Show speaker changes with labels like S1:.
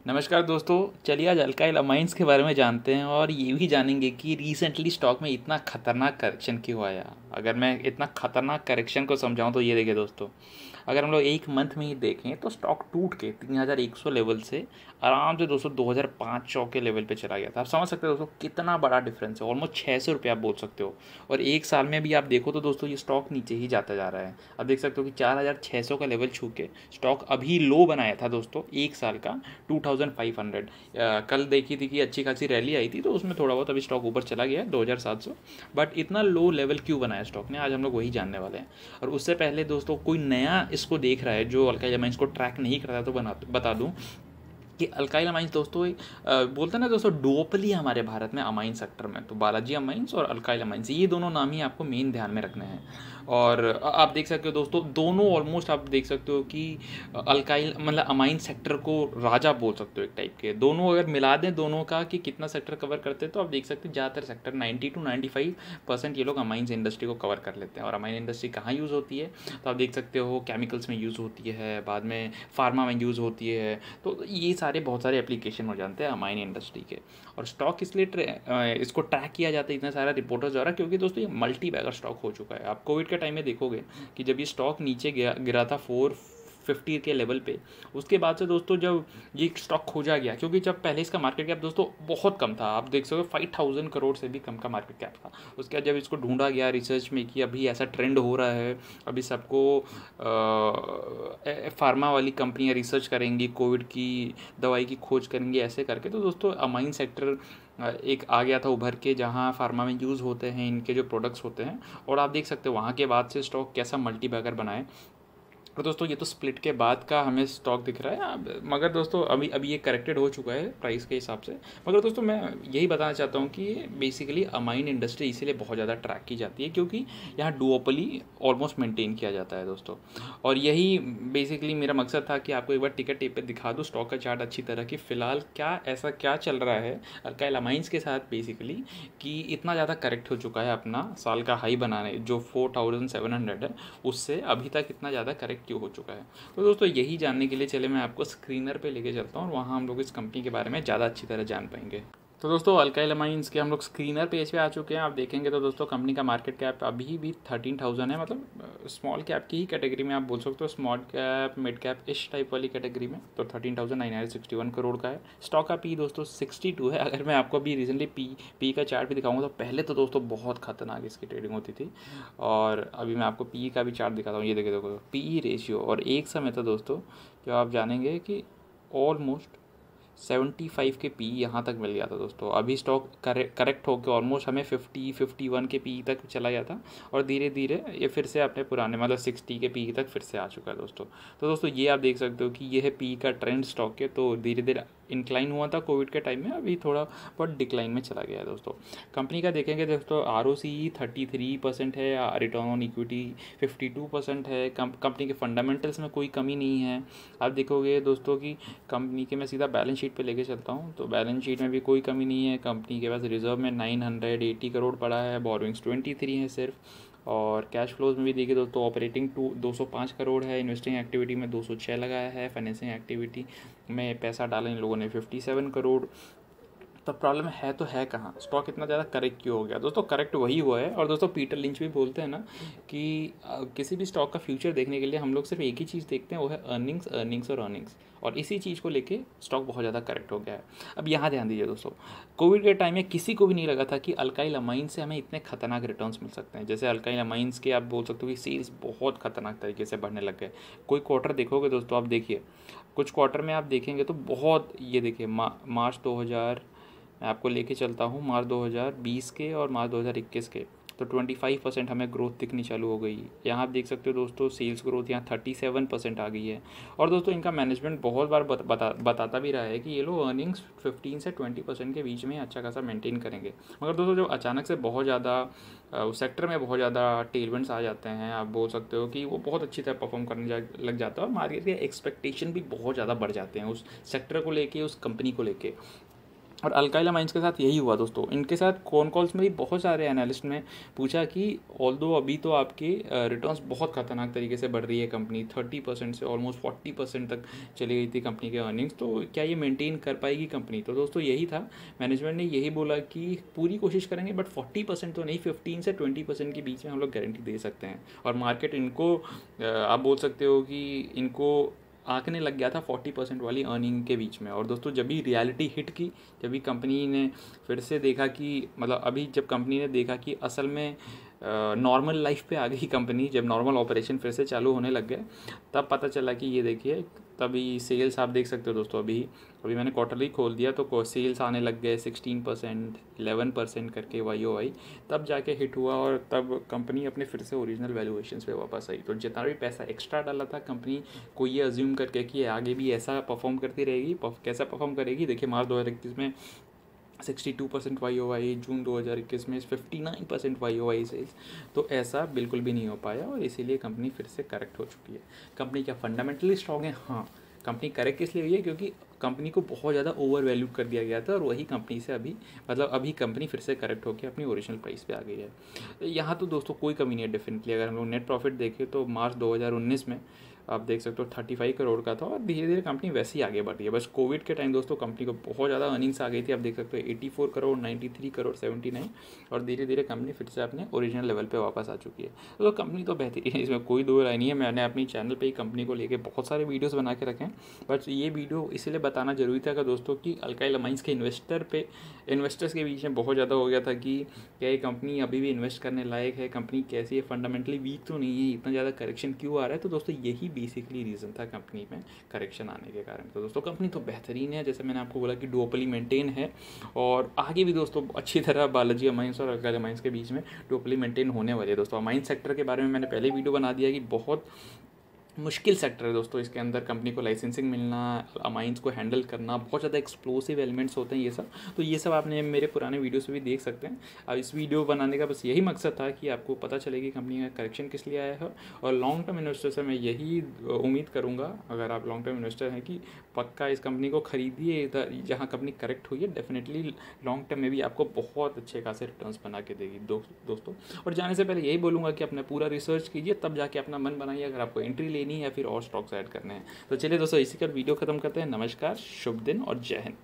S1: नमस्कार दोस्तों। चलिए आज अल्काइल अमाइंस के बारे में जानते हैं और ये भी जानेंगे कि रिसेंटली स्टॉक में इतना खतरनाक करेक्शन क्यों आया। अगर मैं इतना खतरनाक करेक्शन को समझाऊं तो ये देखिए दोस्तों, अगर हम लोग एक मंथ में ही देखें तो स्टॉक टूट के 3100 लेवल से आराम से दोस्तों 2500 के लेवल पे चला गया था। आप समझ सकते हो दोस्तों कितना बड़ा डिफरेंस है, ऑलमोस्ट 600 रुपये आप बोल सकते हो। और एक साल में भी आप देखो तो दोस्तों ये स्टॉक नीचे ही जाता जा रहा है। आप देख सकते हो कि 4600 का लेवल छू के स्टॉक अभी लो बनाया था दोस्तों एक साल का 2500। कल देखी थी कि अच्छी खासी रैली आई थी तो उसमें थोड़ा बहुत अभी स्टॉक ऊपर चला गया 2700। बट इतना लो लेवल क्यों बनाया स्टॉक ने, आज हम लोग वही जानने वाले हैं। और उससे पहले दोस्तों कोई नया इसको देख रहा है जो अल्काइल अमाइंस को ट्रैक नहीं करता तो बता दूं कि अल्काइल अमाइंस दोस्तों बोलते हैं ना दोस्तों, डुओपली हमारे भारत में अमाइन सेक्टर में, तो बालाजी अमाइंस और अल्काइल अमाइंस ये दोनों नाम ही आपको मेन ध्यान में रखने हैं। और आप देख सकते हो दोस्तों दोनों ऑलमोस्ट आप देख सकते हो कि अल्काइल मतलब अमाइन सेक्टर को राजा बोल सकते हो एक टाइप के। दोनों अगर मिला दें दोनों का कि कितना सेक्टर कवर करते हैं तो आप देख सकते हैं ज़्यादातर सेक्टर 90 to 95% ये लोग अमाइंस इंडस्ट्री को कवर कर लेते हैं। और अमाइन इंडस्ट्री कहाँ यूज़ होती है तो आप देख सकते हो केमिकल्स में यूज़ होती है, बाद में फार्मा में यूज़ होती है। तो ये सारे बहुत सारे एप्लीकेशन हो जाते हैं अमाइन इंडस्ट्री के। और स्टॉक इसलिए इसको ट्रैक किया जाता है इतना सारा रिपोर्टर्स द्वारा क्योंकि दोस्तों ये मल्टी बैगर स्टॉक हो चुका है। आप कोविड के टाइम में देखोगे कि जब ये स्टॉक नीचे गिरा था 450 के लेवल पे, उसके बाद से दोस्तों जब ये स्टॉक खोजा गया, क्योंकि जब पहले इसका मार्केट कैप दोस्तों बहुत कम था, आप देख सकते हो 5000 करोड़ से भी कम का मार्केट कैप था। उसके बाद जब इसको ढूंढा गया रिसर्च में कि अभी ऐसा ट्रेंड हो रहा है, अभी सबको फार्मा वाली कंपनियां रिसर्च करेंगी, कोविड की दवाई की खोज करेंगी, ऐसे करके तो दोस्तों अमाइन सेक्टर एक आ गया था उभर के, जहाँ फार्मा में यूज़ होते हैं इनके जो प्रोडक्ट्स होते हैं। और आप देख सकते हो वहाँ के बाद से स्टॉक कैसा मल्टी बैगर बनाए। और दोस्तों ये तो स्प्लिट के बाद का हमें स्टॉक दिख रहा है मगर दोस्तों अभी अभी ये करेक्टेड हो चुका है प्राइस के हिसाब से। मगर दोस्तों मैं यही बताना चाहता हूँ कि बेसिकली अमाइन इंडस्ट्री इसीलिए बहुत ज़्यादा ट्रैक की जाती है क्योंकि यहाँ डुओपली ऑलमोस्ट मेंटेन किया जाता है दोस्तों। और यही बेसिकली मेरा मकसद था कि आपको एक बार टिकट टेप पे दिखा दूँ स्टॉक का चार्ट अच्छी तरह कि फ़िलहाल क्या चल रहा है अल्काइल अमाइंस के साथ बेसिकली, कि इतना ज़्यादा करेक्ट हो चुका है अपना साल का हाई बनाने जो 4700 है उससे अभी तक इतना ज़्यादा करेक्ट क्यों हो चुका है। तो दोस्तों यही जानने के लिए चले मैं आपको स्क्रीनर पे लेके चलता हूँ और वहाँ हम लोग इस कंपनी के बारे में ज़्यादा अच्छी तरह जान पाएंगे। तो दोस्तों अल्काइल अमाइंस के हम लोग स्क्रीनर पेज पे आ चुके हैं। आप देखेंगे तो दोस्तों कंपनी का मार्केट कैप अभी भी 13,000 है, मतलब स्मॉल कैप की ही कैटेगरी में आप बोल सकते हो, स्मॉल कैप मिड कैप इस टाइप वाली कैटेगरी में तो 13,961 करोड़ का है। स्टॉक का पी दोस्तों 62 है। अगर मैं आपको अभी रिसेंटली पी का चार्ट भी दिखाऊंगा तो पहले तो दोस्तों बहुत खतरनाक इसकी ट्रेडिंग होती थी। और अभी मैं आपको पी का भी चार्ट दिखाता हूँ, ये देखिए देखो पी रेशियो। और एक समय था दोस्तों जो आप जानेंगे कि ऑलमोस्ट 75 के पी यहाँ तक मिल गया था दोस्तों। अभी स्टॉक करेक्ट होकर ऑलमोस्ट हमें 51 के पी तक चला गया था और धीरे धीरे ये फिर से अपने पुराने मतलब 60 के पी तक फिर से आ चुका है दोस्तों। तो दोस्तों ये आप देख सकते हो कि ये है पी का ट्रेंड स्टॉक के। तो धीरे धीरे इंक्लाइन हुआ था कोविड के टाइम में, अभी थोड़ा बहुत डिक्लाइन में चला गया है दोस्तों। कंपनी का देखेंगे दोस्तों ROCE 33% है, रिटर्न ऑन इक्विटी 52% है। कंपनी के फंडामेंटल्स में कोई कमी नहीं है। आप देखोगे दोस्तों कि कंपनी के मैं सीधा बैलेंस शीट पे लेके चलता हूँ तो बैलेंस शीट में भी कोई कमी नहीं है। कंपनी के पास रिजर्व में 980 करोड़ पड़ा है, बोरोइंग्स 23 है सिर्फ। और कैश फ्लोज में भी देखिए दोस्तों ऑपरेटिंग 205 करोड़ है, इन्वेस्टिंग एक्टिविटी में 206 लगाया है, फाइनेंसिंग एक्टिविटी में पैसा डाला इन लोगों ने 57 करोड़। तो प्रॉब्लम है तो है कहाँ, स्टॉक इतना ज़्यादा करेक्ट क्यों हो गया दोस्तों? करेक्ट वही हुआ है। और दोस्तों पीटर लिंच भी बोलते हैं ना कि किसी भी स्टॉक का फ्यूचर देखने के लिए हम लोग सिर्फ एक ही चीज़ देखते हैं, वो है अर्निंग्स अर्निंग्स और अर्निंग्स। और इसी चीज़ को लेके स्टॉक बहुत ज़्यादा करेक्ट हो गया है। अब यहाँ ध्यान दीजिए दोस्तों, कोविड के टाइम में किसी को भी नहीं लगा था कि अल्काइल अमाइंस से हमें इतने खतरनाक रिटर्न्स मिल सकते हैं। जैसे अल्काइल अमाइंस के आप बोल सकते हो कि सेल्स बहुत खतरनाक तरीके से बढ़ने लग गए। कोई क्वार्टर देखोगे दोस्तों, आप देखिए कुछ क्वार्टर में आप देखेंगे तो बहुत, ये देखिए मार्च 2000 मैं आपको लेके चलता हूँ, मार्च 2020 के और मार्च 2021 के, तो 25% हमें ग्रोथ दिखनी चालू हो गई। यहाँ आप देख सकते हो दोस्तों सेल्स ग्रोथ यहाँ 37% आ गई है। और दोस्तों इनका मैनेजमेंट बहुत बार बताता भी रहा है कि ये लोग अर्निंग्स 15 से 20% के बीच में अच्छा खासा मेंटेन करेंगे। मगर दोस्तों जो अचानक से बहुत ज़्यादा उस सेक्टर में बहुत ज़्यादा टेलविंड्स आ जाते हैं, आप बोल सकते हो कि वो बहुत अच्छी तरह परफॉर्म करने लग जाता है और मार्केट के एक्सपेक्टेशन भी बहुत ज़्यादा बढ़ जाते हैं उस सेक्टर को लेके, उस कंपनी को लेके। और अल्काइल अमाइंस के साथ यही हुआ दोस्तों। इनके साथ कॉन कॉल्स में भी बहुत सारे एनालिस्ट ने पूछा कि ऑल्दो अभी तो आपके रिटर्न्स बहुत खतरनाक तरीके से बढ़ रही है कंपनी, 30% से ऑलमोस्ट 40% तक चली गई थी कंपनी के अर्निंग्स, तो क्या ये मेंटेन कर पाएगी कंपनी। तो दोस्तों यही था, मैनेजमेंट ने यही बोला कि पूरी कोशिश करेंगे बट 40% तो नहीं, 15 से 20% के बीच में हम लोग गारंटी दे सकते हैं। और मार्केट इनको आप बोल सकते हो कि इनको आंकने लग गया था 40% वाली अर्निंग के बीच में। और दोस्तों जब भी रियलिटी हिट की, जब भी कंपनी ने फिर से देखा कि मतलब अभी जब कंपनी ने देखा कि असल में नॉर्मल लाइफ पे आ गई कंपनी, जब नॉर्मल ऑपरेशन फिर से चालू होने लग गए, तब पता चला कि ये देखिए तभी सेल्स आप देख सकते हो दोस्तों। अभी अभी मैंने क्वार्टरली खोल दिया तो सेल्स आने लग गए 16%, 11% करके YOY, तब जाके हिट हुआ और तब कंपनी अपने फिर से ओरिजिनल वैल्यूएशंस पे वापस आई। तो जितना भी पैसा एक्स्ट्रा डाला था कंपनी को ये अज्यूम करके कि आगे भी ऐसा परफॉर्म करती रहेगी, कैसा परफॉर्म करेगी, देखिए मार्च 2021 में 62% YOY, जून 2021 में 59% YOY सेल्स, तो ऐसा बिल्कुल भी नहीं हो पाया और इसीलिए कंपनी फिर से करेक्ट हो चुकी है। कंपनी क्या फंडामेंटली स्ट्रॉन्ग है? हाँ, कंपनी करेक्ट इसलिए हुई है क्योंकि कंपनी को बहुत ज़्यादा ओवर वैल्यू कर दिया गया था और वही कंपनी से अभी अभी कंपनी फिर से करेक्ट होकर अपनी ओरिजिनल प्राइस पे आ गई है। यहाँ तो दोस्तों कोई कमी नहीं है डेफिनेटली। अगर हम लोग नेट प्रॉफिट देखें तो मार्च 2019 में आप देख सकते हो 35 करोड़ का था और धीरे धीरे कंपनी वैसे ही आगे बढ़ रही है। बस कोविड के टाइम दोस्तों कंपनी को बहुत ज़्यादा अर्निंग्स आ गई थी, आप देख सकते हो 84 करोड़, 93 करोड़, 79, और धीरे धीरे कंपनी फिर से अपने ओरिजिनल लेवल पे वापस आ चुकी है। तो कंपनी तो बेहतरीन है, इसमें कोई दो राय नहीं है। मैंने अपनी चैनल पर ही कंपनी को लेकर बहुत सारे वीडियोज़ बना के रखे हैं, बट ये वीडियो इसलिए बताना जरूरी था दोस्तों कि अल्काइल अमाइंस के इन्वेस्टर्स के बीच में बहुत ज़्यादा हो गया था कि क्या ये कंपनी अभी भी इन्वेस्ट करने लायक है, कंपनी कैसी है, फंडामेंटली वीक तो नहीं है, इतना ज़्यादा करेक्शन क्यों आ रहा है। तो दोस्तों यही बेसिकली रीज़न था कंपनी में करेक्शन आने के कारण। तो दोस्तों कंपनी तो बेहतरीन है, जैसे मैंने आपको बोला कि डुओपली मेंटेन है और आगे भी दोस्तों अच्छी तरह बालाजी अमाइंस और अल्काइल अमाइंस के बीच में डुओपली मेंटेन होने वाली है। दोस्तों अमाइंस सेक्टर के बारे में मैंने पहले वीडियो बना दिया कि बहुत मुश्किल सेक्टर है दोस्तों, इसके अंदर कंपनी को लाइसेंसिंग मिलना, अमाइंस को हैंडल करना, बहुत ज़्यादा एक्सप्लोसिव एलिमेंट्स होते हैं ये सब। तो ये सब आपने मेरे पुराने वीडियो से भी देख सकते हैं। अब इस वीडियो बनाने का बस यही मकसद था कि आपको पता चले कि कंपनी का करेक्शन किस लिए आया है। और लॉन्ग टर्म इन्वेस्टर से मैं यही उम्मीद करूँगा, अगर आप लॉन्ग टर्म इन्वेस्टर हैं, कि पक्का इस कंपनी को खरीदिए इधर जहाँ कंपनी करेक्ट हुई है। डेफिनेटली लॉन्ग टर्म में भी आपको बहुत अच्छे खासे रिटर्न्स बना के देगी दोस्तों। और जाने से पहले यही बोलूँगा कि अपना पूरा रिसर्च कीजिए, तब जाके अपना मन बनाइए अगर आपको एंट्री लेनी है या फिर और स्टॉक्स ऐड करने हैं। तो चलिए दोस्तों इसी का वीडियो खत्म करते हैं। नमस्कार, शुभ दिन और जय हिंद।